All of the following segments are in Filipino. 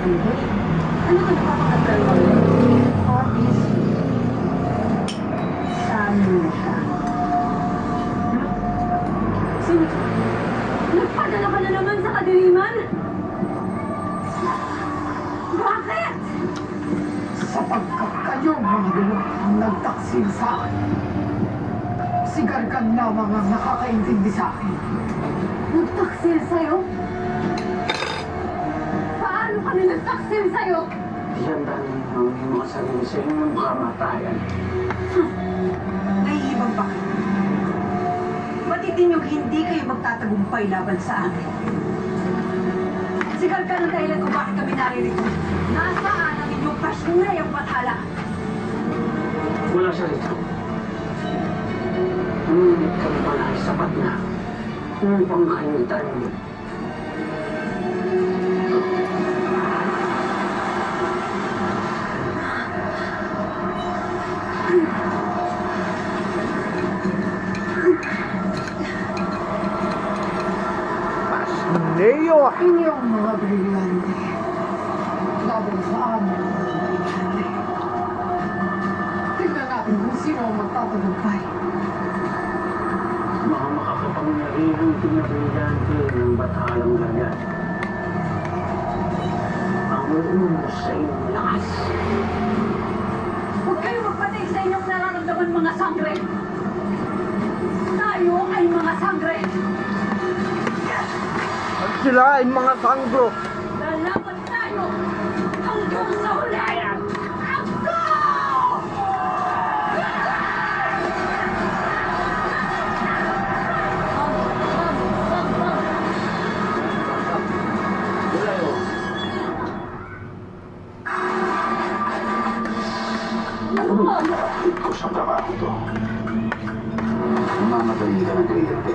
Hindi. Ano ba napapakatral mo? Obviously. Saan mo siya? Sino? Nagpadala ka na naman sa kadiliman? Bakit? Sapagkat kayo mga dalawa ang nagtaksil sa akin. Si Gargan lamang ang nakakaintindi sa akin. Nagtaksil sa'yo? Paano kami nagtaksil sa'yo? Diyan dahil ang mga sarili sa inyo ng kamatayan. Nahihibang ba kayo? Batid ninyong hindi kayo magtatagumpay laban sa akin. Sigal ka ng dahilan kung bakit kami naririto. Nasaan ang inyong pasyunay ang bathala? Wala siya rito. Ngunit kami pala ay sapat na upang makainitan mo. Leo! Inyong mga brilyante. Laban sa amin ang mga brilyante. Tignan natin kung sino ang magtatagumpay. Mga makakapangyarihang pinabrilyante ng batalang ganyan. Ang uumos sa inyong lakas. Huwag kayo magpatay sa inyong nararamdaman mga sangre. Tayo ay mga sangre. At sila ay mga sanggro. Lalaban tayo hanggang sa huli. Ako! Dulayo, Ito sa trabaho to. Mamatay ka ng kliyente.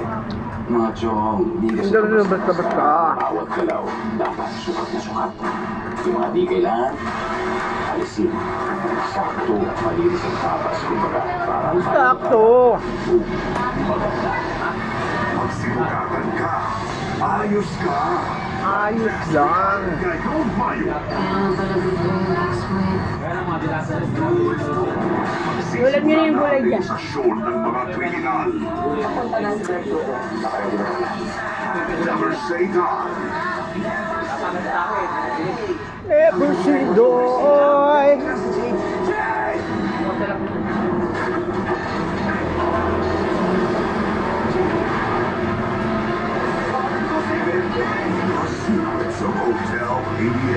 Mga chong, di kasi Hindi na basta-basta. Bawat galaw, dapat sukat na sukat. Yung mga di kailangan, alisin. Sakto, malinis ang tapas. Kumbaga, parang Sakto! maganda. Magsimukatan ka. Ayos ka. Ayos lang. Ngayon, Mayo. Ulam niyo na yung gulay dyan. Organisasyon ng mga kriminal. Never say die. Never see doy! The secrets of Hotel 88.